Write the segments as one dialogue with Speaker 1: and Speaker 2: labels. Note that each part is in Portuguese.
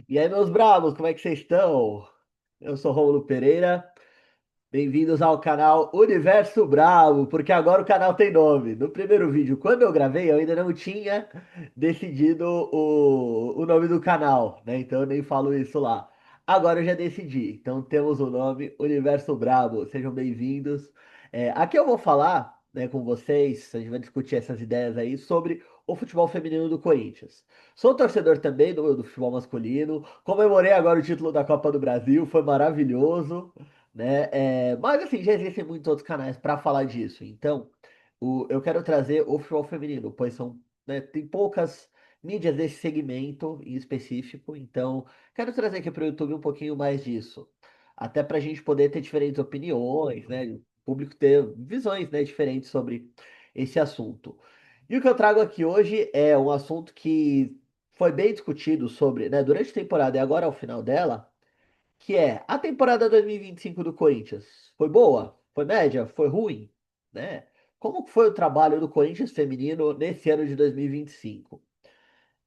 Speaker 1: E aí, meus bravos, como é que vocês estão? Eu sou Rômulo Pereira. Bem-vindos ao canal Universo Bravo, porque agora o canal tem nome. No primeiro vídeo, quando eu gravei, eu ainda não tinha decidido o nome do canal, né? Então eu nem falo isso lá. Agora eu já decidi. Então temos o nome Universo Bravo. Sejam bem-vindos. Aqui eu vou falar, né, com vocês, a gente vai discutir essas ideias aí sobre o futebol feminino do Corinthians. Sou torcedor também do futebol masculino. Comemorei agora o título da Copa do Brasil, foi maravilhoso, né? Mas assim, já existem muitos outros canais para falar disso. Então, eu quero trazer o futebol feminino, pois são, né, tem poucas mídias desse segmento em específico. Então, quero trazer aqui para o YouTube um pouquinho mais disso. Até para a gente poder ter diferentes opiniões, né? O público ter visões, né, diferentes sobre esse assunto. E o que eu trago aqui hoje é um assunto que foi bem discutido sobre, né, durante a temporada e agora ao final dela, que é a temporada 2025 do Corinthians. Foi boa? Foi média? Foi ruim? Né? Como que foi o trabalho do Corinthians feminino nesse ano de 2025?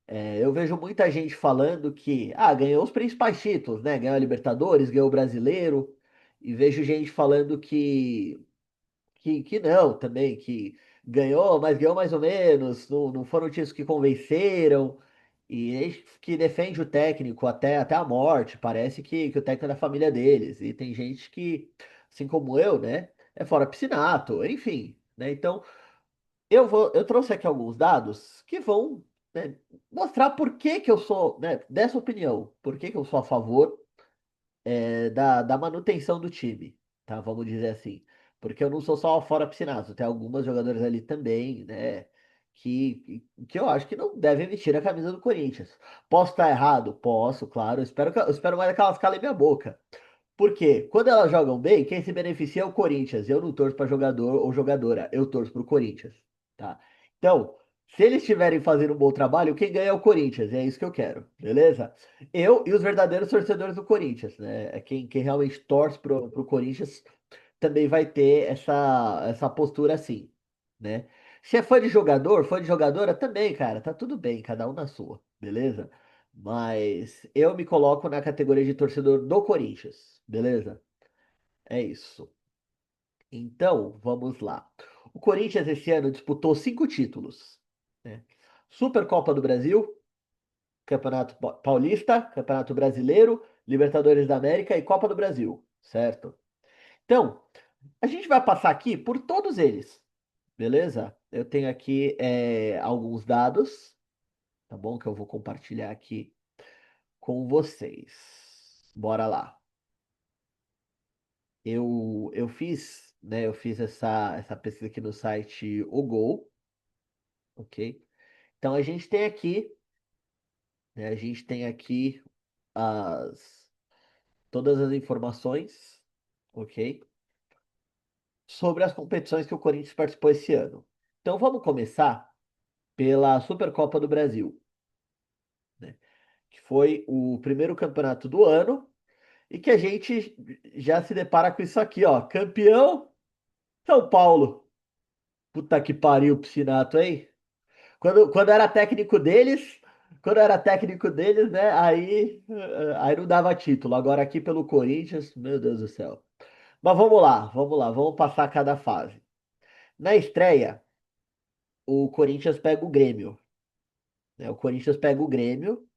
Speaker 1: Eu vejo muita gente falando que ganhou os principais títulos, né? Ganhou a Libertadores, ganhou o Brasileiro, e vejo gente falando que não também, que ganhou, mas ganhou mais ou menos, não foram títulos que convenceram, e eles que defende o técnico até a morte, parece que o técnico é da família deles, e tem gente que, assim como eu, né, é fora piscinato, enfim, né, então eu trouxe aqui alguns dados que vão, né, mostrar por que que eu sou, né, dessa opinião, por que que eu sou a favor da manutenção do time, tá? Vamos dizer assim. Porque eu não sou só fora piscinato, tem algumas jogadoras ali também, né? Que eu acho que não devem vestir a camisa do Corinthians. Posso estar errado? Posso, claro. Eu espero mais que elas calem minha boca. Porque quando elas jogam bem, quem se beneficia é o Corinthians. Eu não torço para jogador ou jogadora, eu torço para o Corinthians, tá? Então, se eles estiverem fazendo um bom trabalho, quem ganha é o Corinthians, e é isso que eu quero, beleza? Eu e os verdadeiros torcedores do Corinthians, né? Quem realmente torce pro Corinthians também vai ter essa postura assim, né? Se é fã de jogadora também, cara, tá tudo bem, cada um na sua, beleza? Mas eu me coloco na categoria de torcedor do Corinthians, beleza? É isso. Então, vamos lá. O Corinthians esse ano disputou 5 títulos, né? Supercopa do Brasil, Campeonato Paulista, Campeonato Brasileiro, Libertadores da América e Copa do Brasil, certo? Então, a gente vai passar aqui por todos eles, beleza? Eu tenho aqui alguns dados, tá bom? Que eu vou compartilhar aqui com vocês. Bora lá. Eu fiz, né? Eu fiz essa pesquisa aqui no site O Gol, ok? Então a gente tem aqui, né? A gente tem aqui as, todas as informações, ok? Sobre as competições que o Corinthians participou esse ano. Então vamos começar pela Supercopa do Brasil, né? Que foi o primeiro campeonato do ano e que a gente já se depara com isso aqui, ó. Campeão São Paulo. Puta que pariu, Piscinato, hein? Quando era técnico deles, quando era técnico deles, né? Aí não dava título. Agora aqui pelo Corinthians, meu Deus do céu. Mas vamos lá, vamos passar cada fase. Na estreia, o Corinthians pega o Grêmio, né? O Corinthians pega o Grêmio,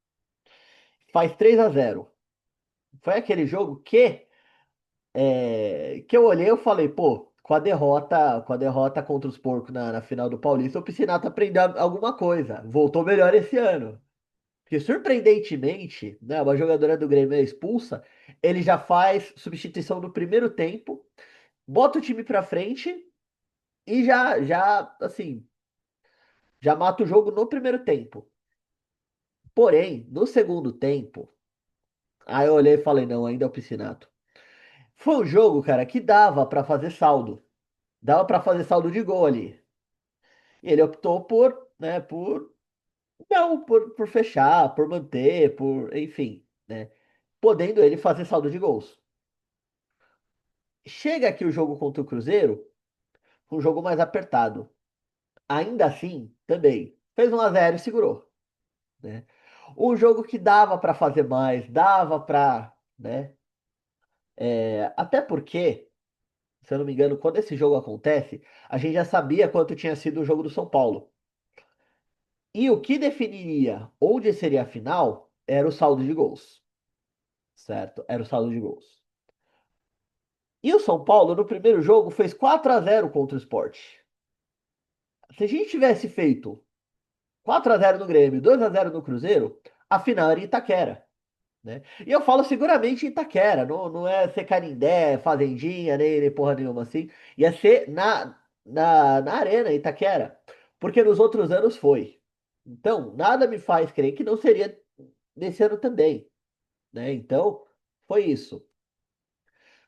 Speaker 1: faz 3-0. Foi aquele jogo que eu olhei e falei, pô, com a derrota contra os porcos na final do Paulista, o Piscinato aprendeu alguma coisa. Voltou melhor esse ano. Porque surpreendentemente, né, uma jogadora do Grêmio é expulsa, ele já faz substituição no primeiro tempo, bota o time pra frente e assim, já mata o jogo no primeiro tempo. Porém, no segundo tempo, aí eu olhei e falei, não, ainda é o Piscinato. Foi um jogo, cara, que dava pra fazer saldo. Dava pra fazer saldo de gol ali. E ele optou não, por fechar, por manter, enfim, né? Podendo ele fazer saldo de gols. Chega aqui o jogo contra o Cruzeiro, um jogo mais apertado. Ainda assim, também, fez 1-0 e segurou, né? Um jogo que dava para fazer mais, dava para, né? Até porque, se eu não me engano, quando esse jogo acontece, a gente já sabia quanto tinha sido o jogo do São Paulo. E o que definiria onde seria a final era o saldo de gols, certo? Era o saldo de gols. E o São Paulo, no primeiro jogo, fez 4-0 contra o Sport. Se a gente tivesse feito 4-0 no Grêmio, 2-0 no Cruzeiro, a final era em Itaquera, né? E eu falo seguramente em Itaquera, não é ser Canindé, Fazendinha, nem porra nenhuma assim. Ia ser na Arena, em Itaquera. Porque nos outros anos foi. Então, nada me faz crer que não seria nesse ano também, né? Então, foi isso.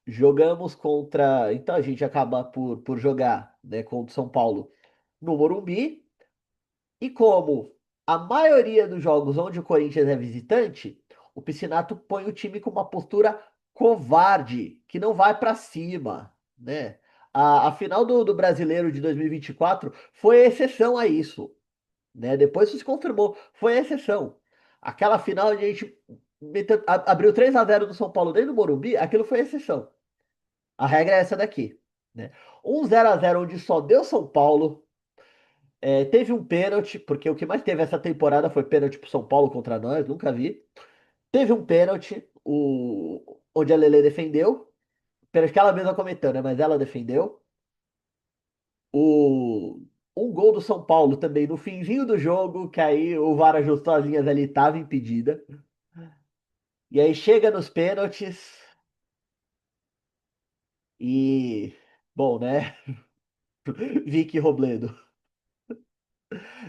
Speaker 1: Jogamos contra. Então, a gente acaba por jogar, né, contra o São Paulo no Morumbi. E como a maioria dos jogos onde o Corinthians é visitante, o Piscinato põe o time com uma postura covarde, que não vai para cima, né? A final do Brasileiro de 2024 foi exceção a isso, né? Depois isso se confirmou, foi exceção. Aquela final onde a gente abriu 3-0 do São Paulo dentro do Morumbi, aquilo foi exceção. A regra é essa daqui, né? Um 0-0 onde só deu São Paulo, teve um pênalti, porque o que mais teve essa temporada foi pênalti pro São Paulo contra nós, nunca vi. Teve um pênalti, onde a Lele defendeu. Pênalti que ela mesma cometeu, né? Mas ela defendeu. O, um gol do São Paulo também no finzinho do jogo, que aí o VAR ajustou as linhas ali, tava impedida. E aí chega nos pênaltis e. Bom, né? Vicky Robledo.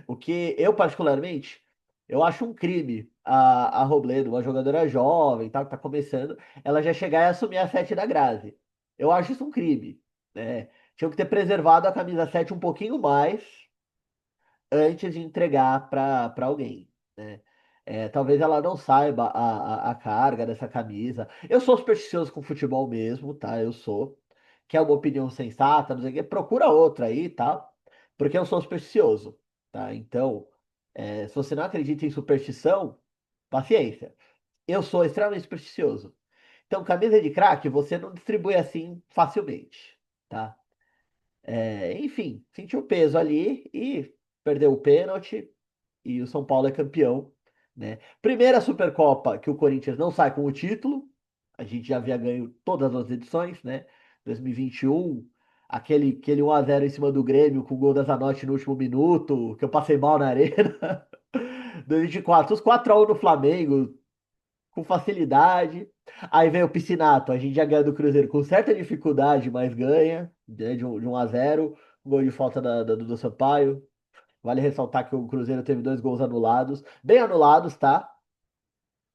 Speaker 1: O que eu, particularmente, eu acho um crime a Robledo, uma jogadora jovem, tal, que tá começando, ela já chegar e assumir a 7 da Grazi. Eu acho isso um crime, né? Tinham que ter preservado a camisa 7 um pouquinho mais antes de entregar para alguém, né? Talvez ela não saiba a carga dessa camisa. Eu sou supersticioso com futebol mesmo, tá? Eu sou. Quer uma opinião sensata, não sei o quê, procura outra aí, tá? Porque eu sou supersticioso, tá? Então, se você não acredita em superstição, paciência. Eu sou extremamente supersticioso. Então, camisa de craque você não distribui assim facilmente, tá? Enfim, sentiu o peso ali e perdeu o pênalti e o São Paulo é campeão, né? Primeira Supercopa que o Corinthians não sai com o título, a gente já havia ganho todas as edições, né? 2021, aquele 1-0 em cima do Grêmio com o gol da Zanotti no último minuto, que eu passei mal na arena. 2024, os 4-1 no Flamengo, com facilidade. Aí vem o Piscinato, a gente já ganha do Cruzeiro com certa dificuldade, mas ganha, né, de 1-0, gol de falta da Dudu Sampaio. Vale ressaltar que o Cruzeiro teve dois gols anulados, bem anulados, tá?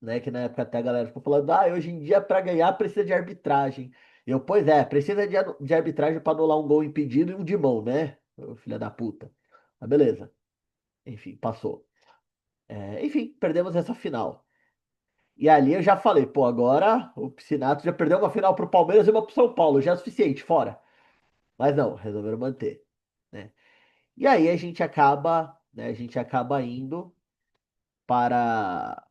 Speaker 1: Né, que na época até a galera ficou falando, hoje em dia para ganhar precisa de arbitragem. Pois é, precisa de arbitragem para anular um gol impedido e um de mão, né? Ô, filha da puta. Mas beleza. Enfim, passou. Enfim, perdemos essa final. E ali eu já falei, pô, agora o Piscinato já perdeu uma final pro Palmeiras e uma pro São Paulo, já é o suficiente, fora. Mas não, resolveram manter, né? E aí a gente acaba, né, a gente acaba indo para,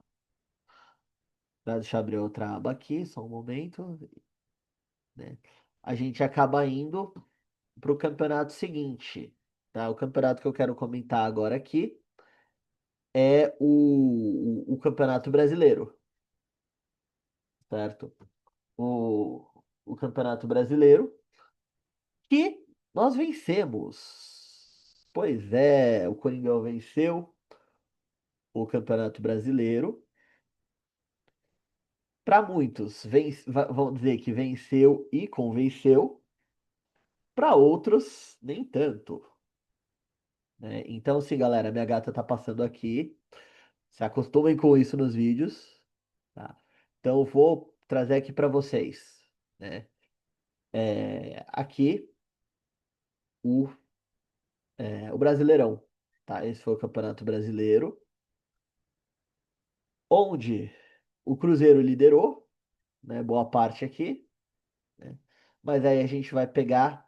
Speaker 1: deixa eu abrir outra aba aqui, só um momento, né? A gente acaba indo pro campeonato seguinte, tá? O campeonato que eu quero comentar agora aqui é o Campeonato Brasileiro, certo? O, o Campeonato Brasileiro que nós vencemos. Pois é, o Coringão venceu o Campeonato Brasileiro. Para muitos, vão dizer que venceu e convenceu. Para outros, nem tanto, né? Então, sim, galera, minha gata tá passando aqui. Se acostumem com isso nos vídeos, tá? Então, eu vou trazer aqui para vocês, né? Aqui o Brasileirão, tá? Esse foi o Campeonato Brasileiro, onde o Cruzeiro liderou, né? Boa parte aqui, né? Mas aí a gente vai pegar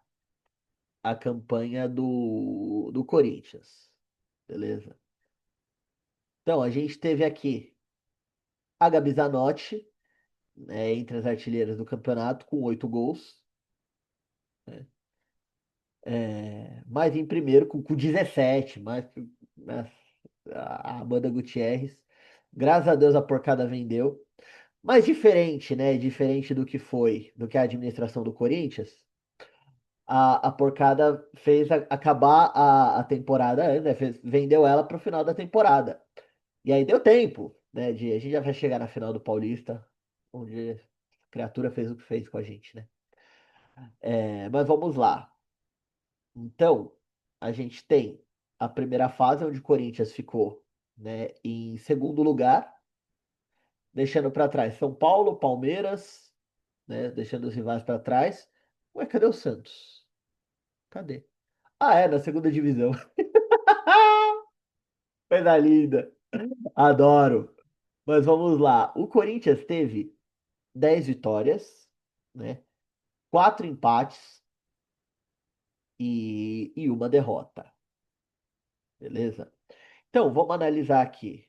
Speaker 1: a campanha do Corinthians, beleza? Então, a gente teve aqui a Gabi Zanotti, né, entre as artilheiras do campeonato, com 8 gols. Né? Mas em primeiro com 17, mas a Amanda Gutierrez. Graças a Deus a porcada vendeu. Mas diferente, né? Diferente do que foi, do que a administração do Corinthians, a porcada fez acabar a temporada, antes, né? Vendeu ela para o final da temporada. E aí deu tempo, né? A gente já vai chegar na final do Paulista, onde a criatura fez o que fez com a gente, né? Mas vamos lá. Então, a gente tem a primeira fase, onde o Corinthians ficou, né, em segundo lugar, deixando para trás São Paulo, Palmeiras, né, deixando os rivais para trás. Ué, cadê o Santos? Cadê? Ah, é, na segunda divisão. Coisa linda. Adoro. Mas vamos lá. O Corinthians teve 10 vitórias, né? 4 empates e uma derrota. Beleza? Então, vamos analisar aqui,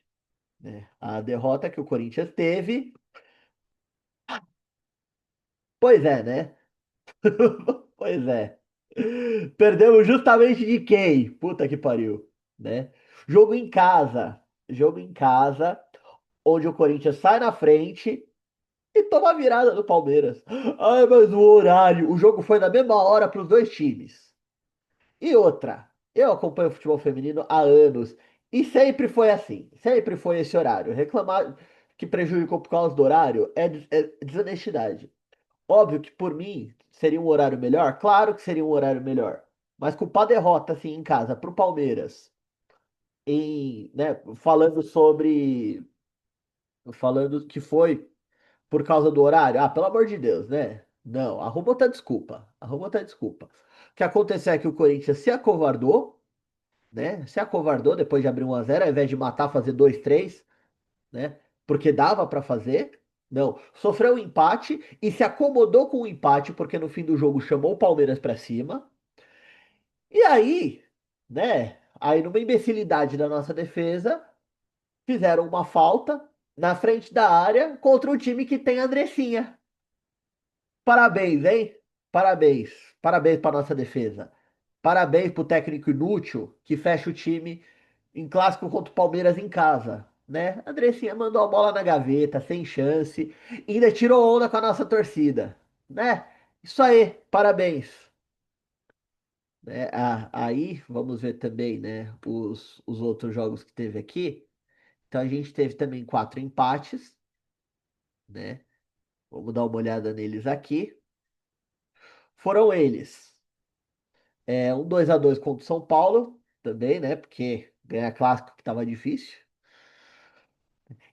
Speaker 1: né? A derrota que o Corinthians teve. Pois é, né? Pois é. Perdemos justamente de quem? Puta que pariu, né? Jogo em casa. Jogo em casa, onde o Corinthians sai na frente e toma a virada do Palmeiras. Ai, mas o horário. O jogo foi na mesma hora para os dois times. E outra, eu acompanho o futebol feminino há anos e sempre foi assim, sempre foi esse horário. Reclamar que prejudicou por causa do horário é desonestidade. Óbvio que por mim seria um horário melhor, claro que seria um horário melhor. Mas culpar a derrota assim em casa pro Palmeiras, né, falando que foi por causa do horário, pelo amor de Deus, né? Não, arruma outra desculpa, arruma outra desculpa. O que aconteceu é que o Corinthians se acovardou, né? Se acovardou depois de abrir 1-0, ao invés de matar, fazer 2-3, né? Porque dava pra fazer. Não, sofreu um empate e se acomodou com o empate porque no fim do jogo chamou o Palmeiras pra cima. E aí, né? Aí numa imbecilidade da nossa defesa, fizeram uma falta na frente da área contra um time que tem a Andressinha. Parabéns, hein? Parabéns. Parabéns para nossa defesa. Parabéns pro técnico inútil que fecha o time em clássico contra o Palmeiras em casa, né? A Andressinha mandou a bola na gaveta, sem chance, e ainda tirou onda com a nossa torcida, né? Isso aí, parabéns. Né? Aí, vamos ver também, né, os outros jogos que teve aqui. Então a gente teve também 4 empates, né? Vamos dar uma olhada neles aqui. Foram eles. Um 2-2 contra o São Paulo, também, né? Porque ganhar clássico que tava difícil.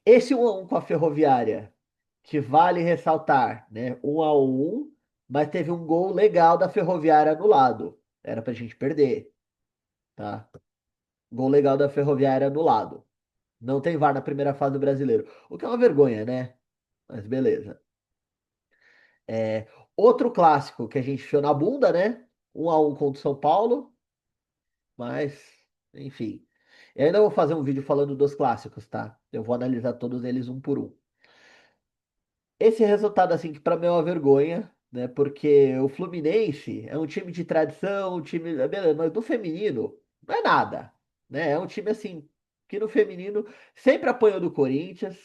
Speaker 1: Esse 1-1 com a Ferroviária, que vale ressaltar, né? 1-1, mas teve um gol legal da Ferroviária anulado. Era pra gente perder, tá? Gol legal da Ferroviária anulado. Não tem VAR na primeira fase do Brasileiro. O que é uma vergonha, né? Mas beleza. É, outro clássico que a gente enfiou na bunda, né? 1-1 contra o São Paulo, mas, enfim. Eu ainda vou fazer um vídeo falando dos clássicos, tá? Eu vou analisar todos eles um por um. Esse resultado, assim, que pra mim é uma vergonha, né? Porque o Fluminense é um time de tradição, um time. Beleza, mas do feminino não é nada, né? É um time, assim, que no feminino sempre apanhou do Corinthians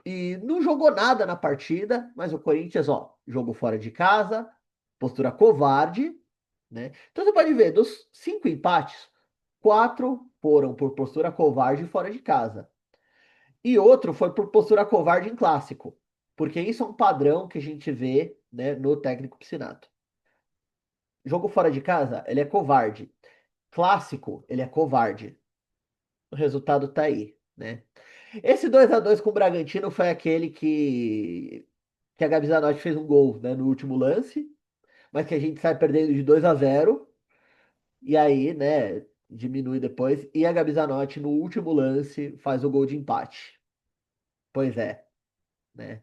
Speaker 1: e não jogou nada na partida, mas o Corinthians, ó, jogou fora de casa, postura covarde, né? Então você pode ver, dos 5 empates, 4 foram por postura covarde fora de casa. E outro foi por postura covarde em clássico. Porque isso é um padrão que a gente vê, né, no técnico piscinato. Jogo fora de casa, ele é covarde. Clássico, ele é covarde. O resultado tá aí, né? Esse 2-2 com o Bragantino foi aquele que a Gabi Zanotti fez um gol, né, no último lance, mas que a gente sai perdendo de 2-0 e aí, né, diminui depois e a Gabi Zanotti no último lance faz o gol de empate. Pois é, né?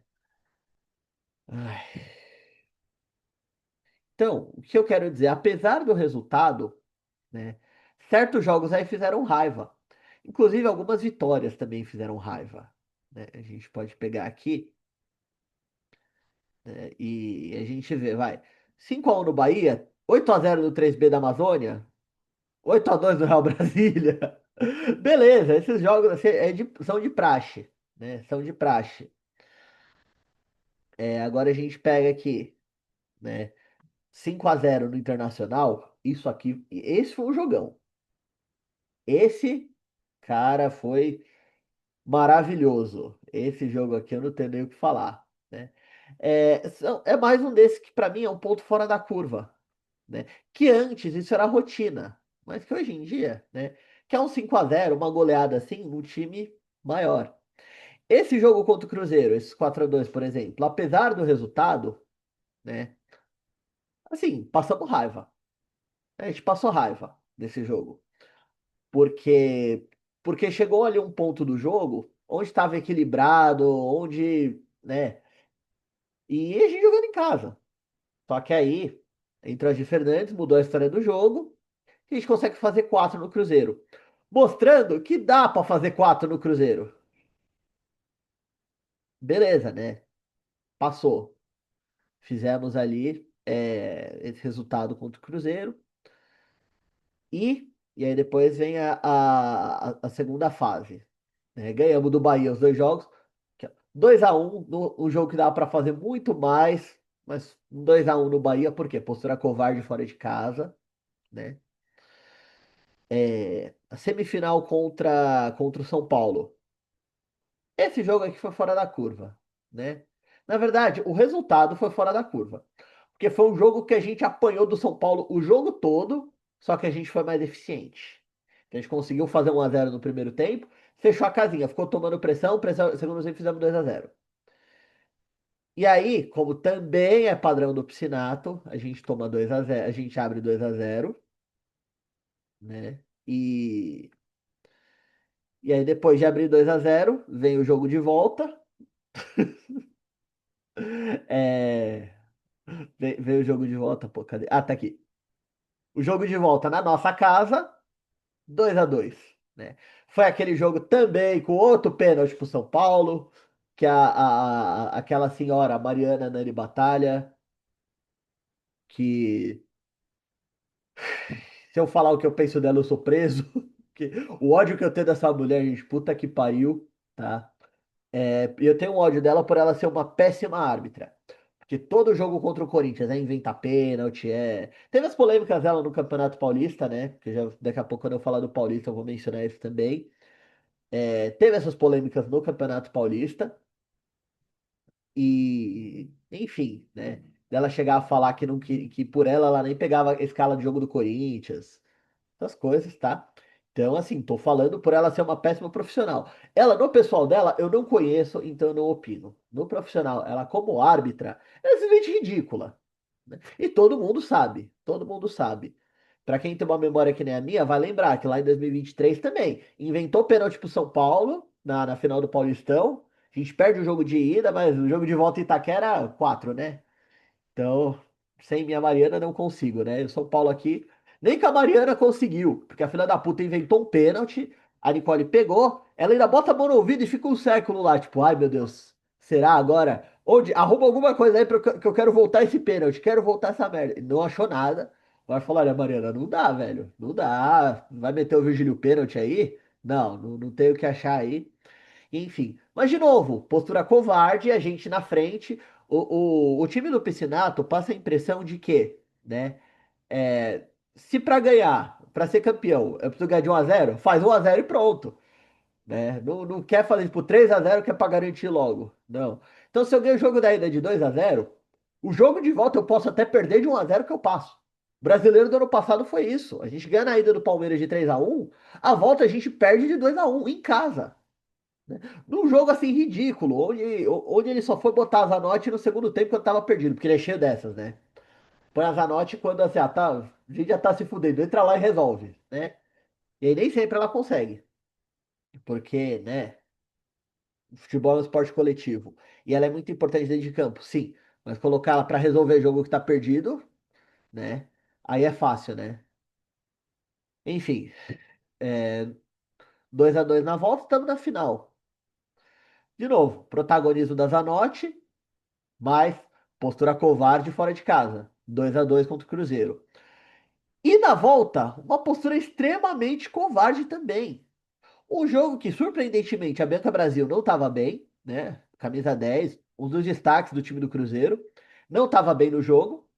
Speaker 1: Ai. Então, o que eu quero dizer, apesar do resultado, né, certos jogos aí fizeram raiva. Inclusive, algumas vitórias também fizeram raiva, né? A gente pode pegar aqui, né, e a gente vê, vai. 5-1 no Bahia, 8-0 no 3B da Amazônia, 8-2 no Real Brasília. Beleza, esses jogos assim, são de praxe, né? São de praxe. Agora a gente pega aqui, né? 5-0 no Internacional, isso aqui, esse foi um jogão. Esse, cara, foi maravilhoso. Esse jogo aqui eu não tenho nem o que falar, né? É mais um desses que pra mim é um ponto fora da curva, né? Que antes isso era rotina, mas que hoje em dia, né? Que é um 5-0, uma goleada assim, num time maior. Esse jogo contra o Cruzeiro, esses 4-2, por exemplo, apesar do resultado, né? Assim, passamos raiva. A gente passou raiva desse jogo. Porque chegou ali um ponto do jogo onde estava equilibrado, onde, né? E a gente jogando em casa. Só que aí entrou a Gi Fernandes, mudou a história do jogo, e a gente consegue fazer quatro no Cruzeiro. Mostrando que dá para fazer quatro no Cruzeiro. Beleza, né? Passou. Fizemos ali esse resultado contra o Cruzeiro. E aí depois vem a segunda fase, né? Ganhamos do Bahia os dois jogos. 2-1 no jogo que dava para fazer muito mais, mas 2-1 no Bahia, por quê? Postura covarde fora de casa, né? A semifinal contra o São Paulo. Esse jogo aqui foi fora da curva, né? Na verdade, o resultado foi fora da curva. Porque foi um jogo que a gente apanhou do São Paulo o jogo todo, só que a gente foi mais eficiente. A gente conseguiu fazer 1-0 no primeiro tempo, fechou a casinha, ficou tomando pressão, segundo tempo fizemos 2-0. E aí, como também é padrão do Piscinato, a gente toma 2-0, a gente abre 2-0, né? E aí, depois de abrir 2-0, vem o jogo de volta. É, vem o jogo de volta, pô, cadê? Ah, tá aqui. O jogo de volta na nossa casa, 2-2, né? Foi aquele jogo também com outro pênalti pro São Paulo, que aquela senhora, a Mariana Nani Batalha, que se eu falar o que eu penso dela, eu sou preso. Que o ódio que eu tenho dessa mulher, gente, puta que pariu, tá? E eu tenho um ódio dela por ela ser uma péssima árbitra. Porque todo jogo contra o Corinthians é inventar pênalti, é. Teve as polêmicas dela no Campeonato Paulista, né? Que já, daqui a pouco, quando eu falar do Paulista, eu vou mencionar isso também. Teve essas polêmicas no Campeonato Paulista. E, enfim, né? Dela chegar a falar que por ela nem pegava a escala de jogo do Corinthians, essas coisas, tá? Então, assim, tô falando por ela ser uma péssima profissional. Ela, no pessoal dela, eu não conheço, então eu não opino. No profissional, ela como árbitra, é simplesmente ridícula, né? E todo mundo sabe. Pra quem tem uma memória que nem a minha, vai lembrar que lá em 2023 também inventou pênalti pro São Paulo, na final do Paulistão. A gente perde o jogo de ida, mas o jogo de volta em Itaquera, 4, né? Então, sem minha Mariana não consigo, né? O São Paulo aqui, nem com a Mariana conseguiu, porque a filha da puta inventou um pênalti, a Nicole pegou, ela ainda bota a mão no ouvido e fica um século lá, tipo, ai meu Deus, será agora? Onde? Arruma alguma coisa aí que eu quero voltar esse pênalti, quero voltar essa merda. Não achou nada. Agora falou, olha, Mariana, não dá, velho, não dá. Vai meter o Virgílio pênalti aí? Não tem o que achar aí. Enfim, mas de novo, postura covarde, a gente na frente. O time do Piscinato passa a impressão de que, né? Se para ganhar, para ser campeão, eu preciso ganhar de 1-0, faz 1-0 e pronto, né? Não quer fazer tipo 3-0 que é para garantir logo. Não. Então, se eu ganho o jogo da ida de 2-0, o jogo de volta eu posso até perder de 1-0 que eu passo. O brasileiro do ano passado foi isso. A gente ganha na ida do Palmeiras de 3-1, a volta a gente perde de 2-1 em casa. Num jogo assim ridículo, onde ele só foi botar a Zanotti no segundo tempo quando tava perdido, porque ele é cheio dessas, né? Põe a Zanotti quando assim, a gente já tá se fudendo, entra lá e resolve, né? E aí nem sempre ela consegue, porque, né, o futebol é um esporte coletivo. E ela é muito importante dentro de campo, sim, mas colocar ela pra resolver jogo que tá perdido, né? Aí é fácil, né? Enfim, 2-2 na volta, estamos na final. De novo, protagonismo da Zanotti, mas postura covarde fora de casa. 2-2 contra o Cruzeiro. E na volta, uma postura extremamente covarde também. Um jogo que, surpreendentemente, a Bianca Brasil não estava bem, né? Camisa 10, um dos destaques do time do Cruzeiro. Não estava bem no jogo.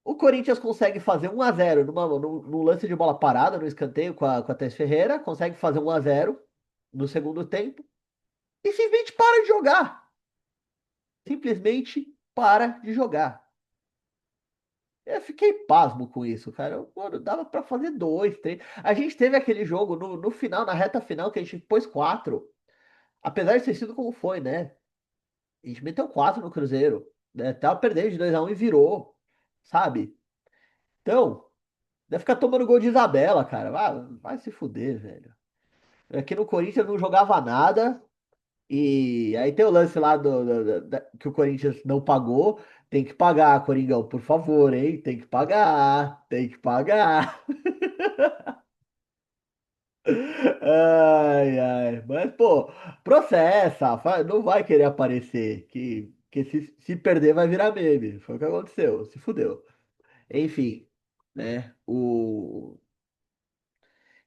Speaker 1: O Corinthians consegue fazer 1-0 num lance de bola parada, no escanteio com a Tess Ferreira. Consegue fazer 1-0 no segundo tempo. E simplesmente para de jogar. Simplesmente para de jogar. Eu fiquei pasmo com isso, cara. Mano, dava pra fazer dois, três. A gente teve aquele jogo no final, na reta final, que a gente pôs quatro. Apesar de ter sido como foi, né? A gente meteu quatro no Cruzeiro. Né? Tava perdendo de 2-1 e virou. Sabe? Então, deve ficar tomando gol de Isabela, cara. Vai se fuder, velho. Aqui no Corinthians não jogava nada. E aí tem o lance lá que o Corinthians não pagou. Tem que pagar, Coringão, por favor, hein? Tem que pagar, tem que pagar. Ai, ai. Mas, pô, processa, não vai querer aparecer. Que se perder vai virar meme. Foi o que aconteceu, se fudeu. Enfim, né?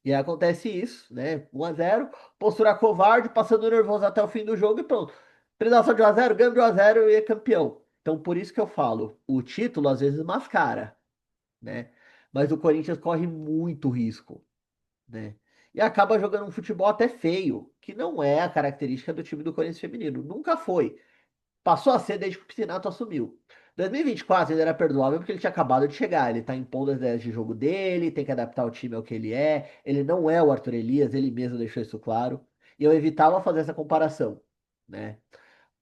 Speaker 1: E aí acontece isso, né? 1-0, postura covarde, passando nervoso até o fim do jogo e pronto. Predação de 1-0, ganho de 1-0 e é campeão. Então, por isso que eu falo, o título às vezes mascara, né? Mas o Corinthians corre muito risco, né? E acaba jogando um futebol até feio, que não é a característica do time do Corinthians feminino. Nunca foi. Passou a ser desde que o Piscinato assumiu. 2024 ainda era perdoável porque ele tinha acabado de chegar. Ele tá impondo as ideias de jogo dele, tem que adaptar o time ao que ele é. Ele não é o Arthur Elias, ele mesmo deixou isso claro. E eu evitava fazer essa comparação, né?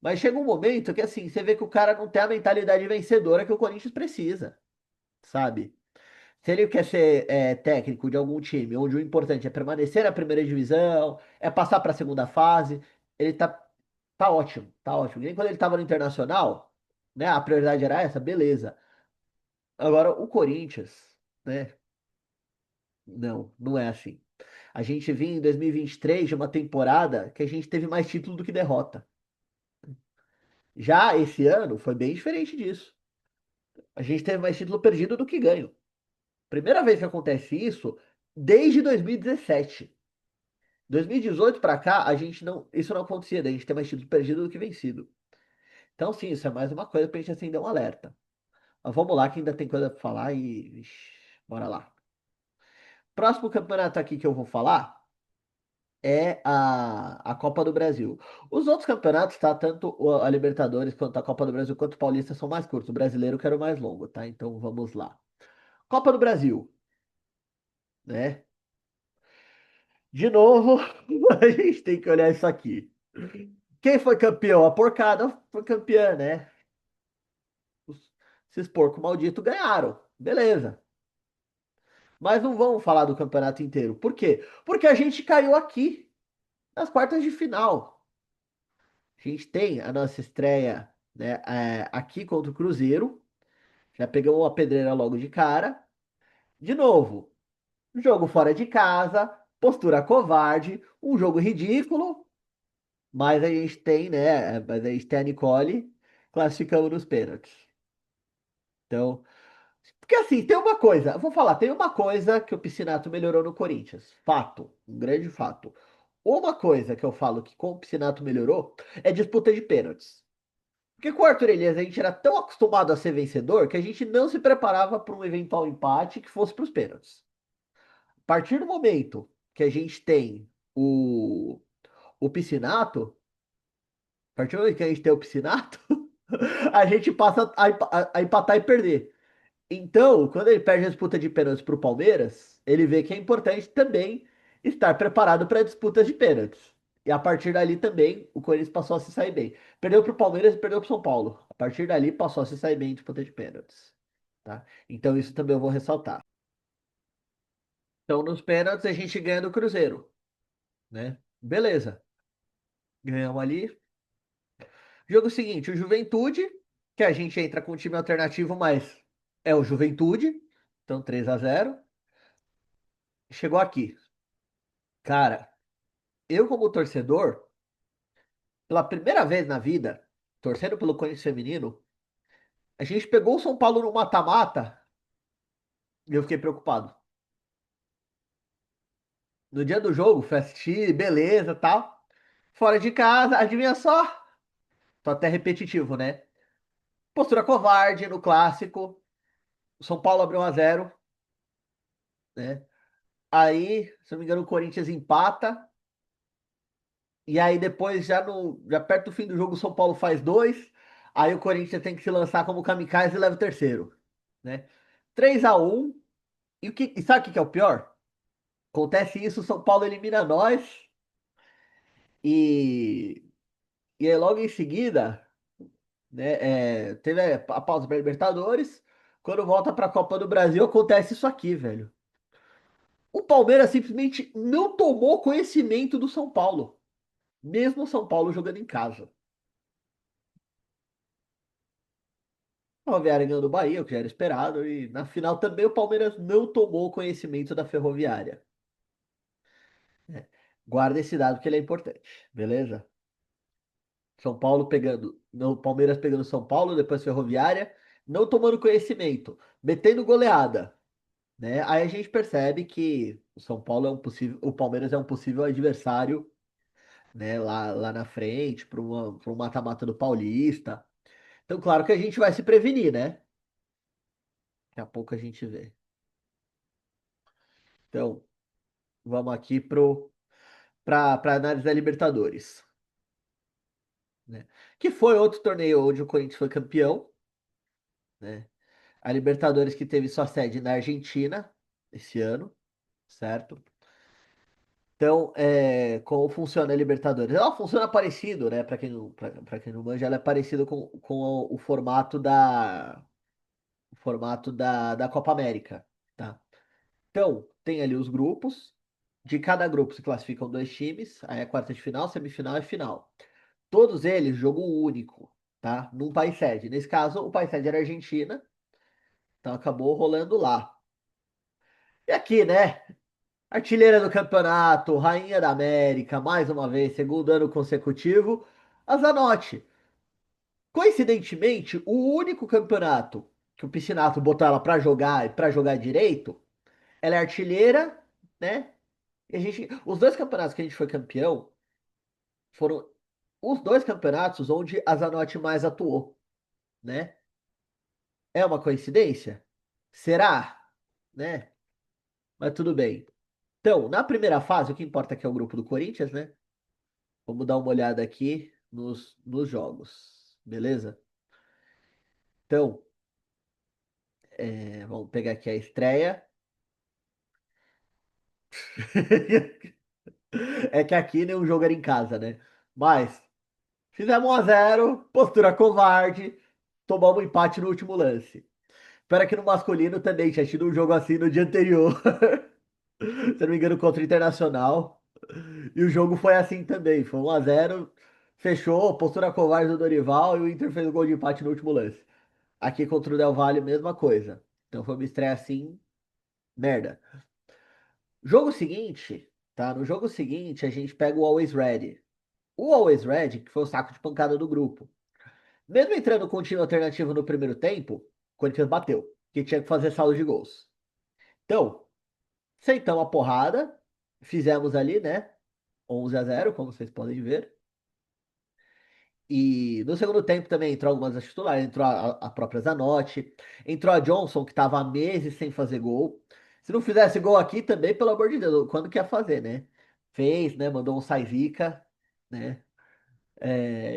Speaker 1: Mas chega um momento que assim, você vê que o cara não tem a mentalidade vencedora que o Corinthians precisa, sabe? Se ele quer ser técnico de algum time, onde o importante é permanecer na primeira divisão, é passar para a segunda fase, ele tá ótimo, tá ótimo. E nem quando ele tava no Internacional, né? A prioridade era essa, beleza. Agora, o Corinthians, né? Não é assim. A gente vinha em 2023 de uma temporada que a gente teve mais título do que derrota. Já esse ano foi bem diferente disso. A gente teve mais título perdido do que ganho. Primeira vez que acontece isso desde 2017. 2018 para cá, a gente não, isso não acontecia, a gente tem mais título perdido do que vencido. Então, sim, isso é mais uma coisa pra gente acender um alerta. Mas vamos lá, que ainda tem coisa pra falar e. Ixi, bora lá. Próximo campeonato aqui que eu vou falar é a Copa do Brasil. Os outros campeonatos, tá? Tanto a Libertadores quanto a Copa do Brasil quanto o Paulista são mais curtos. O brasileiro que era o mais longo, tá? Então vamos lá. Copa do Brasil, né? De novo, a gente tem que olhar isso aqui. Quem foi campeão? A porcada foi campeã, né? Esses porcos malditos ganharam. Beleza. Mas não vamos falar do campeonato inteiro. Por quê? Porque a gente caiu aqui, nas quartas de final. A gente tem a nossa estreia, né, aqui contra o Cruzeiro. Já pegamos uma pedreira logo de cara. De novo, jogo fora de casa, postura covarde, um jogo ridículo, mas a gente tem, né? Mas a gente tem a Nicole, classificamos nos pênaltis. Então, porque assim, tem uma coisa, eu vou falar, tem uma coisa que o Piscinato melhorou no Corinthians. Fato, um grande fato. Uma coisa que eu falo que com o Piscinato melhorou é disputa de pênaltis. Porque com o Arthur Elias a gente era tão acostumado a ser vencedor que a gente não se preparava para um eventual empate que fosse para os pênaltis. A partir do momento que a gente tem o Piscinato, a partir do momento que a gente tem o Piscinato, a gente passa a empatar e perder. Então, quando ele perde a disputa de pênaltis para o Palmeiras, ele vê que é importante também estar preparado para disputas de pênaltis. E a partir dali também o Corinthians passou a se sair bem. Perdeu para o Palmeiras e perdeu para o São Paulo. A partir dali passou a se sair bem em disputa de pênaltis. Tá? Então isso também eu vou ressaltar. Então nos pênaltis a gente ganha do Cruzeiro, né? Beleza. Ganhamos ali. Jogo seguinte, o Juventude, que a gente entra com um time alternativo, mas é o Juventude. Então 3-0. Chegou aqui. Cara. Eu, como torcedor, pela primeira vez na vida, torcendo pelo Corinthians feminino, a gente pegou o São Paulo no mata-mata e eu fiquei preocupado. No dia do jogo, fui assistir, beleza, tal. Fora de casa, adivinha só? Tô até repetitivo, né? Postura covarde no clássico. O São Paulo abriu 1-0, né? Aí, se não me engano, o Corinthians empata. E aí depois, já perto do fim do jogo, o São Paulo faz dois. Aí o Corinthians tem que se lançar como kamikaze e leva o terceiro, né? 3-1. E sabe o que que é o pior? Acontece isso, o São Paulo elimina nós. E, e aí logo em seguida, né, teve a pausa para Libertadores. Quando volta para a Copa do Brasil, acontece isso aqui, velho. O Palmeiras simplesmente não tomou conhecimento do São Paulo, mesmo o São Paulo jogando em casa. O Ferroviária ganhou do Bahia, o que já era esperado, e na final também o Palmeiras não tomou conhecimento da Ferroviária. Né? Guarda esse dado que ele é importante, beleza? São Paulo pegando, não, Palmeiras pegando São Paulo, depois Ferroviária, não tomando conhecimento, metendo goleada, né? Aí a gente percebe que o São Paulo é um possível, o Palmeiras é um possível adversário, né? Lá na frente, para um mata-mata do Paulista. Então, claro que a gente vai se prevenir, né? Daqui a pouco a gente vê. Então, vamos aqui para análise da Libertadores, né? Que foi outro torneio onde o Corinthians foi campeão, né? A Libertadores que teve sua sede na Argentina esse ano, certo? Então, como funciona a Libertadores? Ela funciona parecido, né? Para quem não manja, ela é parecida com o formato da Copa América, tá? Então, tem ali os grupos. De cada grupo se classificam dois times. Aí é quarta de final, semifinal e final. Todos eles jogo único, tá? Num país sede. Nesse caso, o país sede era a Argentina, então acabou rolando lá. E aqui, né? Artilheira do campeonato, Rainha da América, mais uma vez, segundo ano consecutivo, a Zanotti. Coincidentemente, o único campeonato que o Piscinato botou ela pra jogar e pra jogar direito, ela é artilheira, né? E os dois campeonatos que a gente foi campeão foram os dois campeonatos onde a Zanotti mais atuou, né? É uma coincidência? Será? Né? Mas tudo bem. Então, na primeira fase, o que importa aqui é o grupo do Corinthians, né? Vamos dar uma olhada aqui nos jogos, beleza? Então, vamos pegar aqui a estreia. É que aqui nenhum jogo era em casa, né? Mas fizemos 1-0, postura covarde, tomamos um empate no último lance. Espera que no masculino também tinha tido um jogo assim no dia anterior. Se eu não me engano, contra o Internacional. E o jogo foi assim também. Foi 1-0, fechou, postura covarde do Dorival e o Inter fez o gol de empate no último lance. Aqui contra o Del Valle, mesma coisa. Então foi uma estreia assim, merda. Jogo seguinte, tá? No jogo seguinte, a gente pega o Always Ready. O Always Ready, que foi o saco de pancada do grupo. Mesmo entrando com um time alternativo no primeiro tempo, o Corinthians bateu, que tinha que fazer saldo de gols. Então, sentamos a porrada, fizemos ali, né? 11-0, como vocês podem ver. E no segundo tempo também entrou algumas das titulares, entrou a própria Zanotti, entrou a Johnson, que estava há meses sem fazer gol. Se não fizesse gol aqui também, pelo amor de Deus, quando que ia fazer, né? Fez, né? Mandou um sai zica, né?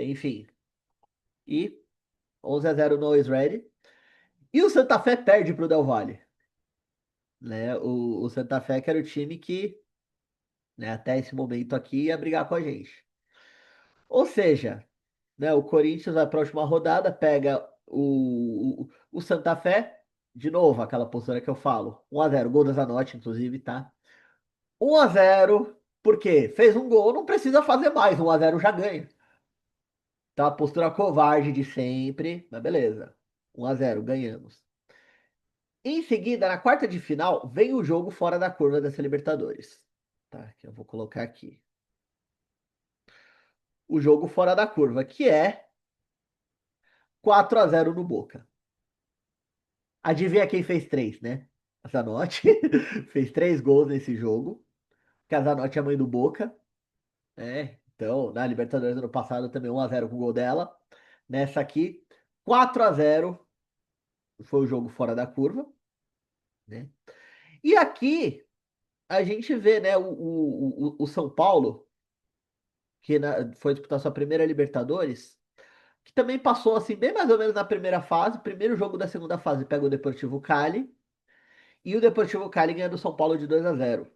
Speaker 1: Enfim. E 11-0 no Always Ready. E o Santa Fé perde para o Del Valle, né? O Santa Fé que era o time que, né, até esse momento aqui ia brigar com a gente. Ou seja, né? O Corinthians vai para a última rodada, pega o Santa Fé, de novo, aquela postura que eu falo. 1-0, gol da Zanotti, inclusive, tá? 1-0, por quê? Fez um gol, não precisa fazer mais, 1-0 já ganha. Tá? A postura covarde de sempre, mas beleza. 1-0, ganhamos. Em seguida, na quarta de final, vem o jogo fora da curva dessa Libertadores. Tá? Que eu vou colocar aqui. o jogo fora da curva, que é 4-0 no Boca. Adivinha quem fez três, né? Zanotti fez três gols nesse jogo. Que a Zanotti é mãe do Boca, né? Então, na Libertadores ano passado também 1-0 com o gol dela. Nessa aqui, 4-0 foi o jogo fora da curva, né? E aqui a gente vê, né, o São Paulo, que foi disputar sua primeira Libertadores, que também passou assim, bem mais ou menos na primeira fase. Primeiro jogo da segunda fase pega o Deportivo Cali, e o Deportivo Cali ganha do São Paulo de 2-0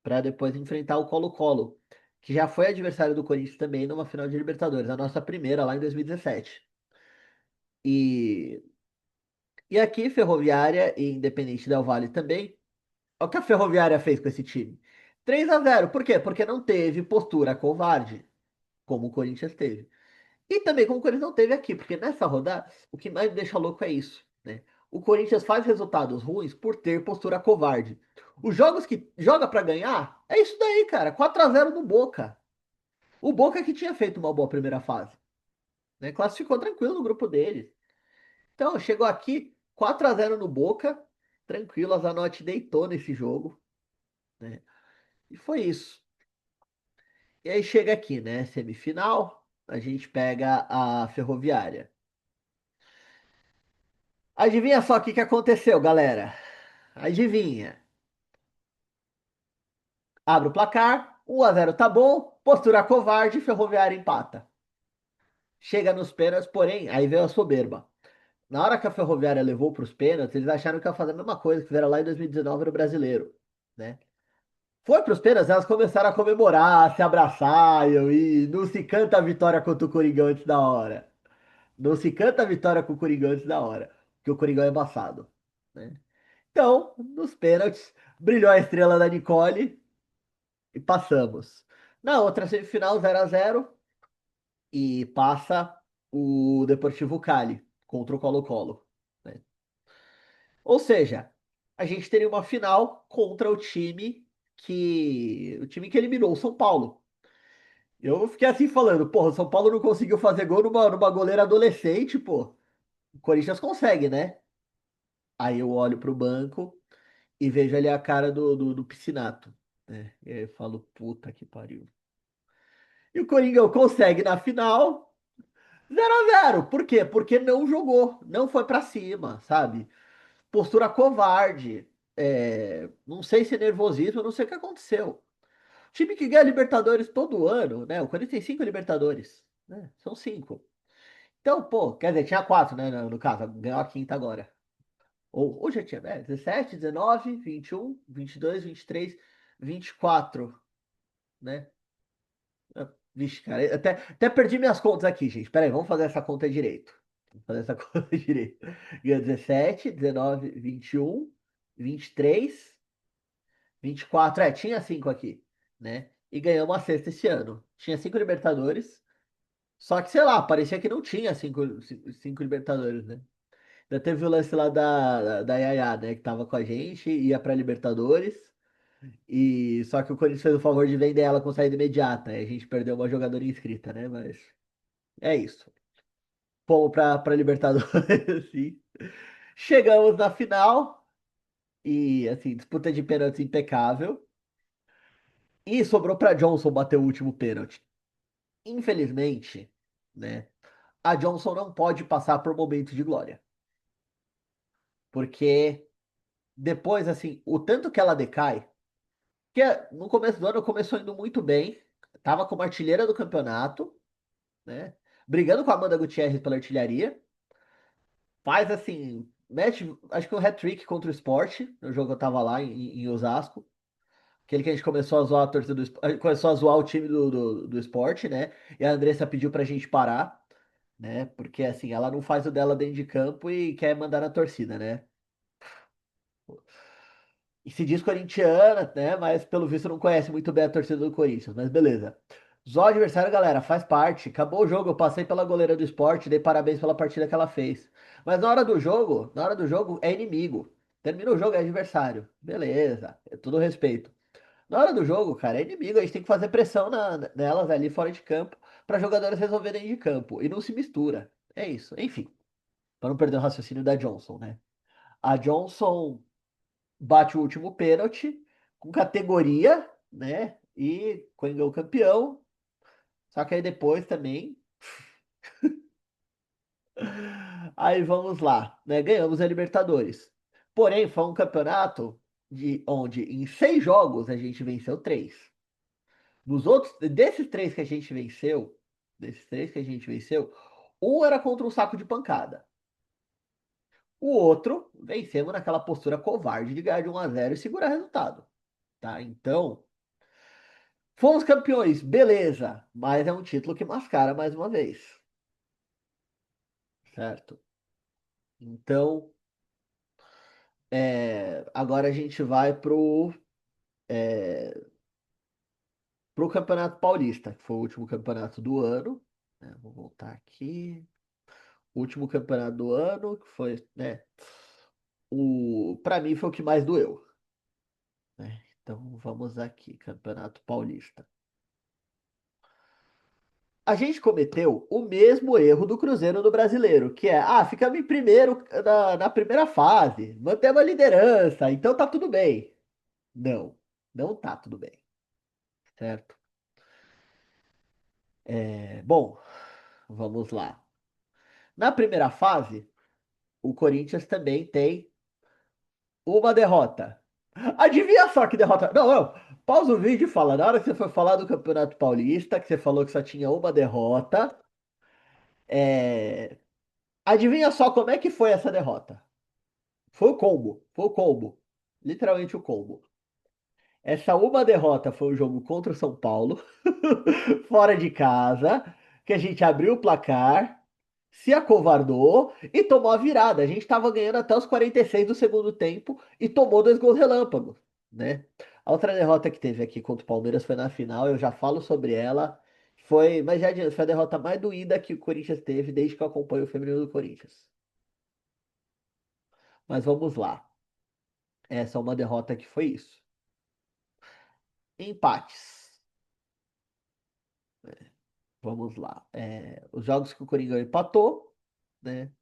Speaker 1: para depois enfrentar o Colo-Colo, que já foi adversário do Corinthians também numa final de Libertadores, a nossa primeira lá em 2017. E, e aqui, Ferroviária e Independente Del Valle também. Olha o que a Ferroviária fez com esse time. 3-0. Por quê? Porque não teve postura covarde, como o Corinthians teve. E também como o Corinthians não teve aqui, porque nessa rodada, o que mais me deixa louco é isso, né? O Corinthians faz resultados ruins por ter postura covarde. Os jogos que joga pra ganhar, é isso daí, cara. 4-0 no Boca. O Boca que tinha feito uma boa primeira fase, né? Classificou tranquilo no grupo deles. Então, chegou aqui, 4-0 no Boca, tranquilo, a Zanotti deitou nesse jogo, né? E foi isso. E aí chega aqui, né? Semifinal, a gente pega a Ferroviária. Adivinha só o que que aconteceu, galera? Adivinha. Abre o placar, 1-0 tá bom, postura covarde, Ferroviária empata. Chega nos pênaltis, porém, aí veio a soberba. Na hora que a Ferroviária levou para os pênaltis, eles acharam que ia fazer a mesma coisa que fizeram lá em 2019 no Brasileiro, né? Foi para os pênaltis, elas começaram a comemorar, se abraçar, e não se canta a vitória contra o Coringão antes da hora. Não se canta a vitória com o Coringão antes da hora, porque o Coringão é embaçado, né? Então, nos pênaltis, brilhou a estrela da Nicole e passamos. Na outra semifinal, 0-0, e passa o Deportivo Cali contra o Colo-Colo, né? Ou seja, a gente teria uma final contra o time que eliminou o São Paulo. Eu fiquei assim falando, porra, o São Paulo não conseguiu fazer gol numa goleira adolescente, pô. O Corinthians consegue, né? Aí eu olho pro banco e vejo ali a cara do Piscinato, né? E aí eu falo, puta que pariu. E o Coringão consegue na final 0-0. Por quê? Porque não jogou, não foi pra cima, sabe? Postura covarde. Não sei se é nervosismo, eu não sei o que aconteceu. Time que ganha Libertadores todo ano, né? O Corinthians tem cinco Libertadores, né? São cinco. Então, pô, quer dizer, tinha quatro, né? No caso, ganhou a quinta agora. Ou já tinha, 17, 19, 21, 22, 23, 24, né? Vixe, cara, até perdi minhas contas aqui, gente. Pera aí, vamos fazer essa conta direito. Vamos fazer essa conta direito. Ganhou 17, 19, 21, 23, 24. Tinha cinco aqui, né? E ganhou uma sexta esse ano. Tinha cinco Libertadores. Só que, sei lá, parecia que não tinha cinco Libertadores, né? Ainda teve o lance lá da Yaya, né? Que tava com a gente, ia pra Libertadores. E só que o Corinthians fez o favor de vender ela com saída imediata. Aí a gente perdeu uma jogadora inscrita, né? Mas é isso. Fomos pra Libertadores, sim. Chegamos na final. E, assim, disputa de pênalti impecável. E sobrou pra Johnson bater o último pênalti. Infelizmente, né? A Johnson não pode passar por momentos de glória. Porque depois, assim, o tanto que ela decai, que no começo do ano começou indo muito bem, tava como artilheira do campeonato, né? Brigando com a Amanda Gutierrez pela artilharia. Faz assim, mete, acho que um hat-trick contra o Sport, no jogo que eu tava lá em Osasco. Aquele que a gente começou a zoar a torcida começou a zoar o time do Sport, né? E a Andressa pediu pra gente parar, né? Porque assim, ela não faz o dela dentro de campo e quer mandar na torcida, né? E se diz corintiana, né? Mas pelo visto não conhece muito bem a torcida do Corinthians, mas beleza. Zó adversário, galera, faz parte. Acabou o jogo, eu passei pela goleira do esporte, dei parabéns pela partida que ela fez. Mas na hora do jogo é inimigo. Termina o jogo, é adversário. Beleza, é tudo respeito. Na hora do jogo, cara, é inimigo. A gente tem que fazer pressão nelas ali fora de campo para jogadores resolverem de campo. E não se mistura. É isso. Enfim, para não perder o raciocínio da Johnson, né? A Johnson bate o último pênalti com categoria, né? E Coringão campeão. Só que aí depois também. Aí vamos lá, né? Ganhamos a Libertadores. Porém, foi um campeonato de onde em 6 jogos a gente venceu três. Nos outros, desses três que a gente venceu, um era contra um saco de pancada. O outro, vencemos naquela postura covarde de ganhar de 1-0 e segurar resultado, tá? Então, fomos campeões, beleza, mas é um título que mascara mais uma vez, certo? Então, agora a gente vai pro Campeonato Paulista, que foi o último campeonato do ano, né? Vou voltar aqui. O último campeonato do ano, que foi, né? Para mim foi o que mais doeu, né? Então vamos aqui, Campeonato Paulista. A gente cometeu o mesmo erro do Cruzeiro no Brasileiro, que é, ficamos em primeiro na primeira fase, mantemos a liderança, então tá tudo bem. Não, não tá tudo bem, certo? Bom, vamos lá. Na primeira fase, o Corinthians também tem uma derrota. Adivinha só que derrota. Não, não. Pausa o vídeo e fala. Na hora que você foi falar do Campeonato Paulista, que você falou que só tinha uma derrota, é, adivinha só como é que foi essa derrota? Foi o combo. Foi o combo. Literalmente o combo. Essa uma derrota foi o jogo contra o São Paulo, fora de casa, que a gente abriu o placar, se acovardou e tomou a virada. A gente estava ganhando até os 46 do segundo tempo e tomou 2 gols relâmpagos, né? A outra derrota que teve aqui contra o Palmeiras foi na final, eu já falo sobre ela. Mas já adianto, foi a derrota mais doída que o Corinthians teve desde que eu acompanho o feminino do Corinthians. Mas vamos lá. Essa é uma derrota que foi isso. Empates. Vamos lá. Os jogos que o Coringão empatou, né?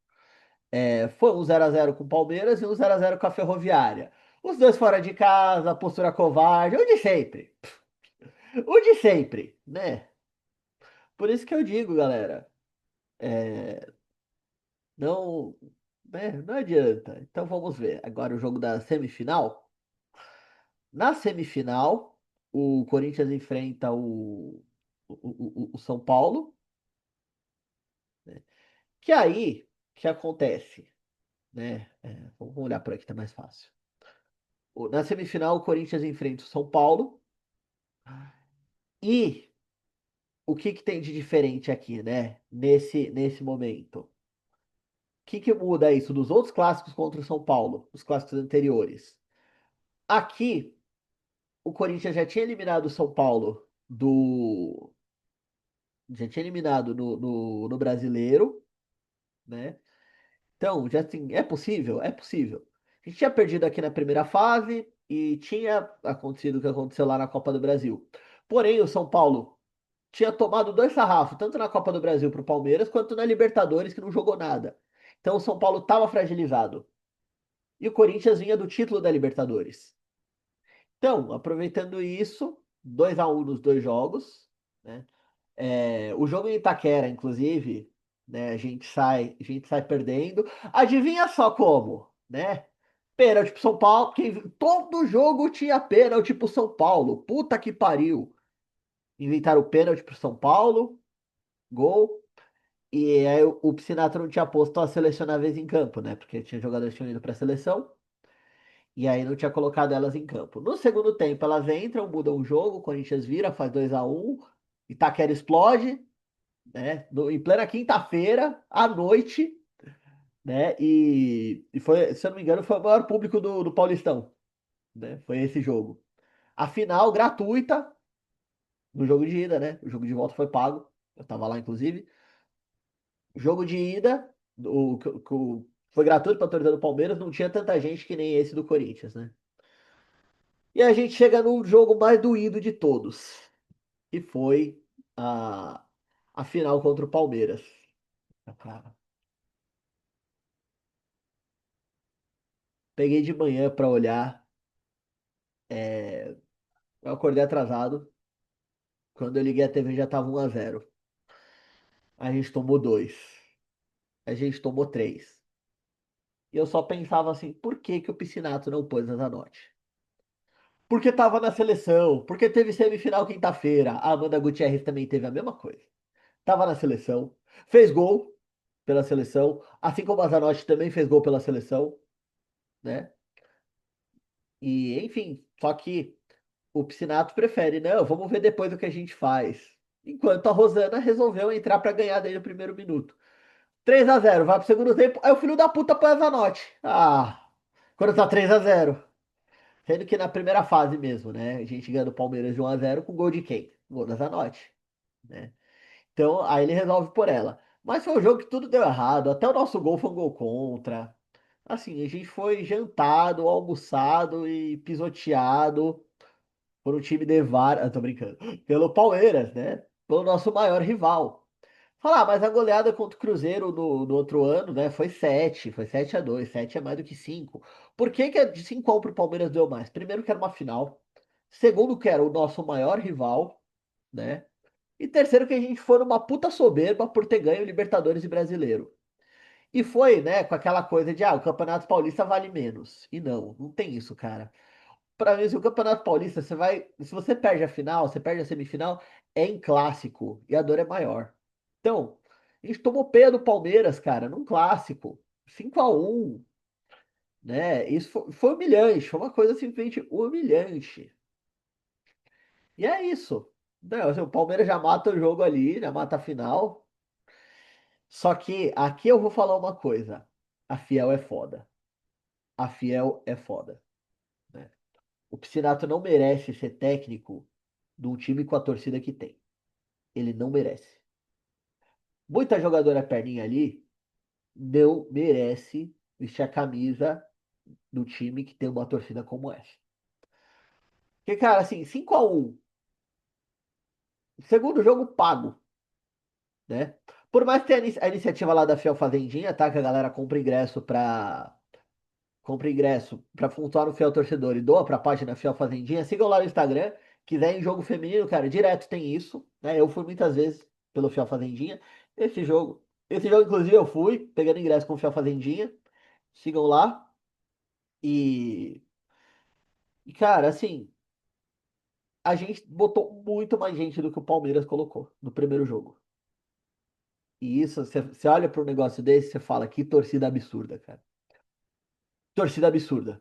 Speaker 1: Foi um 0-0 com o Palmeiras e um 0-0 com a Ferroviária. Os dois fora de casa, postura covarde, o de sempre. O de sempre, né? Por isso que eu digo, galera, é, não, né, não adianta. Então vamos ver. Agora o jogo da semifinal. Na semifinal, o Corinthians enfrenta o São Paulo, né? Que aí, o que acontece, né? Vamos olhar por aqui, tá mais fácil. Na semifinal, o Corinthians enfrenta o São Paulo. E o que que tem de diferente aqui, né? Nesse momento. O que que muda isso dos outros clássicos contra o São Paulo, os clássicos anteriores? Aqui, o Corinthians já tinha eliminado o São Paulo do. Já tinha eliminado no Brasileiro, né? Então, já assim, é possível? É possível. A gente tinha perdido aqui na primeira fase e tinha acontecido o que aconteceu lá na Copa do Brasil. Porém, o São Paulo tinha tomado 2 sarrafos, tanto na Copa do Brasil para o Palmeiras, quanto na Libertadores, que não jogou nada. Então o São Paulo estava fragilizado. E o Corinthians vinha do título da Libertadores. Então, aproveitando isso, 2-1 nos 2 jogos, né? O jogo em Itaquera, inclusive, né? A gente sai perdendo. Adivinha só como, né? Pênalti pro São Paulo, porque todo jogo tinha pênalti pro São Paulo. Puta que pariu. Inventaram o pênalti pro São Paulo, gol. E aí o Piscinato não tinha posto as selecionáveis em campo, né? Porque tinha jogadores que tinham ido pra seleção. E aí não tinha colocado elas em campo. No segundo tempo, elas entram, mudam o jogo, o Corinthians vira, faz 2-1, Itaquera explode, né? Em plena quinta-feira, à noite, né? E foi, se eu não me engano, foi o maior público do Paulistão, né? Foi esse jogo. A final gratuita no jogo de ida, né? O jogo de volta foi pago. Eu tava lá, inclusive. Jogo de ida, foi gratuito para torcida do Palmeiras, não tinha tanta gente que nem esse do Corinthians, né? E a gente chega no jogo mais doído de todos, que foi a, a final contra o Palmeiras. Cara, peguei de manhã pra olhar, eu acordei atrasado. Quando eu liguei a TV já tava 1-0. A gente tomou dois. A gente tomou três. E eu só pensava assim, por que que o Piscinato não pôs a Zanotti? Porque tava na seleção, porque teve semifinal quinta-feira. A Amanda Gutierrez também teve a mesma coisa. Tava na seleção, fez gol pela seleção, assim como a Zanotti também fez gol pela seleção, né? E, enfim, só que o Piscinato prefere, não, vamos ver depois o que a gente faz. Enquanto a Rosana resolveu entrar para ganhar desde o primeiro minuto. 3-0, vai pro segundo tempo, aí o filho da puta põe a Zanotti. Ah, quando tá 3-0. Sendo que na primeira fase mesmo, né? A gente ganha do Palmeiras de 1-0 com gol de quem? Gol da Zanotti, né? Então, aí ele resolve por ela. Mas foi um jogo que tudo deu errado. Até o nosso gol foi um gol contra. Assim, a gente foi jantado, almoçado e pisoteado por um time de VAR. Eu tô brincando. Pelo Palmeiras, né? Pelo nosso maior rival. Falar, mas a goleada contra o Cruzeiro no outro ano, né? Foi 7. Foi 7-2. 7 é mais do que 5. Por que que de 5 pro Palmeiras deu mais? Primeiro que era uma final. Segundo que era o nosso maior rival, né? E terceiro que a gente foi numa puta soberba por ter ganho Libertadores e Brasileiro. E foi, né, com aquela coisa de, o Campeonato Paulista vale menos. E não tem isso, cara. Pra mim, se o Campeonato Paulista, você vai. Se você perde a final, você perde a semifinal, é em clássico. E a dor é maior. Então, a gente tomou pé do Palmeiras, cara, num clássico. 5-1, né? Isso foi humilhante. Foi uma coisa simplesmente humilhante. E é isso. Não, assim, o Palmeiras já mata o jogo ali, já mata a final. Só que aqui eu vou falar uma coisa. A Fiel é foda. A Fiel é foda, né? O Piscinato não merece ser técnico de um time com a torcida que tem. Ele não merece. Muita jogadora perninha ali não merece vestir a camisa do time que tem uma torcida como essa. Porque, cara, assim, 5-1, segundo jogo pago, né? Por mais que tenha a iniciativa lá da Fiel Fazendinha, tá? Que a galera compra ingresso pra pontuar no Fiel Torcedor e doa pra página Fiel Fazendinha. Sigam lá no Instagram. Quiser em jogo feminino, cara, direto tem isso, né? Eu fui muitas vezes pelo Fiel Fazendinha. Esse jogo, inclusive, eu fui, pegando ingresso com o Fiel Fazendinha. Sigam lá. E, cara, assim, a gente botou muito mais gente do que o Palmeiras colocou no primeiro jogo. E isso, você olha para um negócio desse, você fala, que torcida absurda, cara. Torcida absurda.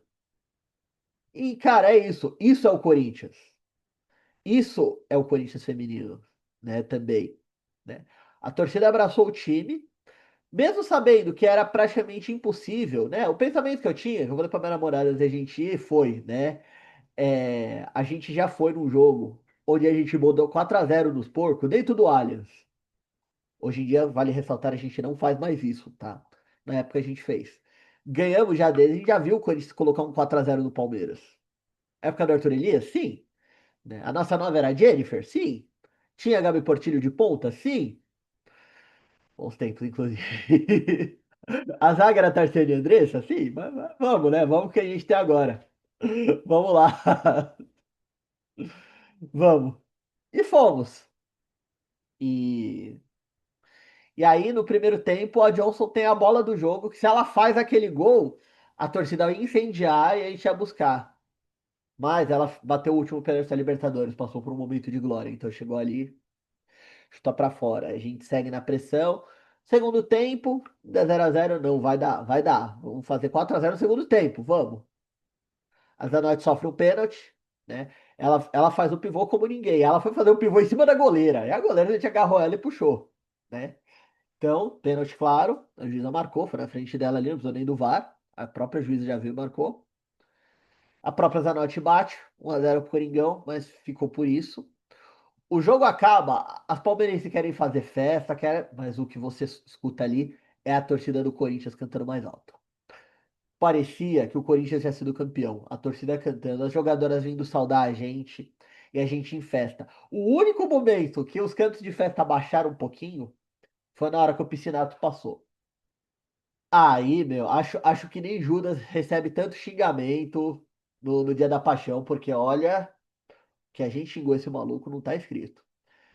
Speaker 1: E, cara, é isso. Isso é o Corinthians. Isso é o Corinthians feminino, né? Também, né? A torcida abraçou o time, mesmo sabendo que era praticamente impossível, né? O pensamento que eu tinha, que eu falei pra minha namorada antes da gente ir, foi, né? A gente já foi num jogo onde a gente mudou 4-0 nos porcos dentro do Allianz. Hoje em dia, vale ressaltar, a gente não faz mais isso, tá? Na época a gente fez. Ganhamos já deles, a gente já viu quando eles colocar um 4-0 no Palmeiras. Época do Arthur Elias? Sim. Né? A nossa nova era a Jennifer? Sim. Tinha a Gabi Portilho de ponta? Sim. Bons tempos, inclusive. A zaga era a Tarciane e Andressa? Sim. Mas vamos, né? Vamos com o que a gente tem agora. Vamos lá. Vamos. E fomos. E, e aí, no primeiro tempo, a Johnson tem a bola do jogo, que se ela faz aquele gol, a torcida ia incendiar e a gente ia buscar. Mas ela bateu o último pênalti da Libertadores, passou por um momento de glória, então chegou ali, chuta pra fora. A gente segue na pressão. Segundo tempo, 0-0 não, vai dar, vai dar. Vamos fazer 4-0 no segundo tempo, vamos. A Zanotti sofre um pênalti, né? Ela faz o pivô como ninguém. Ela foi fazer o pivô em cima da goleira. E a goleira a gente agarrou ela e puxou, né? Então, pênalti claro. A juíza marcou, foi na frente dela ali, não precisou nem do VAR. A própria juíza já viu e marcou. A própria Zanotti bate, 1-0 pro Coringão, mas ficou por isso. O jogo acaba, as palmeirenses querem fazer festa, mas o que você escuta ali é a torcida do Corinthians cantando mais alto. parecia que o Corinthians tinha sido campeão. A torcida cantando, as jogadoras vindo saudar a gente e a gente em festa. O único momento que os cantos de festa baixaram um pouquinho foi na hora que o Piscinato passou. Aí, meu, acho que nem Judas recebe tanto xingamento no Dia da Paixão, porque olha, que a gente xingou esse maluco não tá escrito.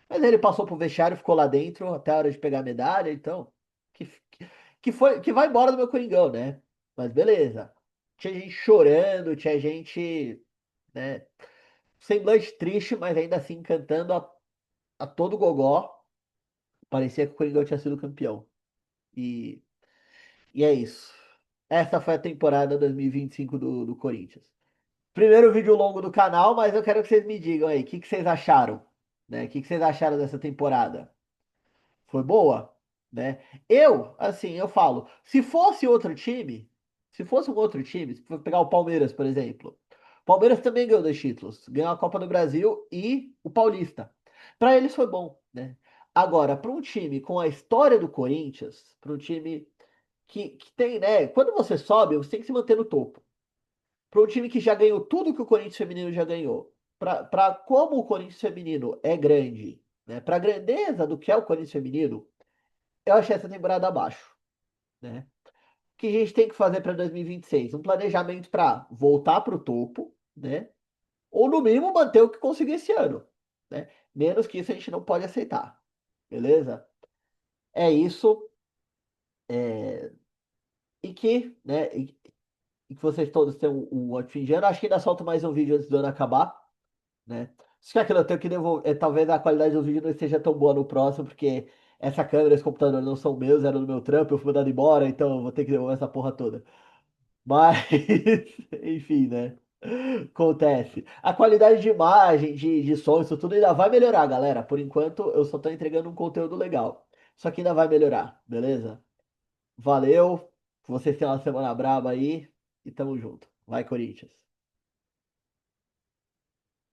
Speaker 1: Mas ele passou pro vestiário, ficou lá dentro até a hora de pegar a medalha, então. Que, que vai embora do meu Coringão, né? Mas beleza. Tinha gente chorando, tinha gente, né? Semblante triste, mas ainda assim cantando a todo gogó. Parecia que o Coringão tinha sido campeão. E, e é isso. Essa foi a temporada 2025 do Corinthians. Primeiro vídeo longo do canal, mas eu quero que vocês me digam aí, o que vocês acharam? Né? O que vocês acharam dessa temporada? Foi boa, né? Assim, eu falo, se fosse outro time, se fosse um outro time, se for pegar o Palmeiras, por exemplo, o Palmeiras também ganhou 2 títulos, ganhou a Copa do Brasil e o Paulista. Para eles foi bom, né? Agora, para um time com a história do Corinthians, para um time que tem, né? Quando você sobe, você tem que se manter no topo. Para um time que já ganhou tudo que o Corinthians feminino já ganhou, para como o Corinthians feminino é grande, né? Para a grandeza do que é o Corinthians feminino, eu achei essa temporada abaixo, né? O que a gente tem que fazer para 2026? Um planejamento para voltar para o topo, né? Ou no mínimo manter o que conseguiu esse ano, né? Menos que isso a gente não pode aceitar, beleza? É isso. E que, né? E que vocês todos tenham um ótimo fim de ano. Acho que ainda solto mais um vídeo antes do ano acabar, né? Só que aquilo eu tenho que devolver. Talvez a qualidade do vídeo não esteja tão boa no próximo, porque essa câmera, esse computador não são meus, eram do meu trampo, eu fui mandado embora, então eu vou ter que devolver essa porra toda. Mas, enfim, né? Acontece. A qualidade de imagem, de som, isso tudo ainda vai melhorar, galera. Por enquanto, eu só tô entregando um conteúdo legal. Só que ainda vai melhorar, beleza? Valeu. Vocês tenham uma semana braba aí e tamo junto. Vai, Corinthians.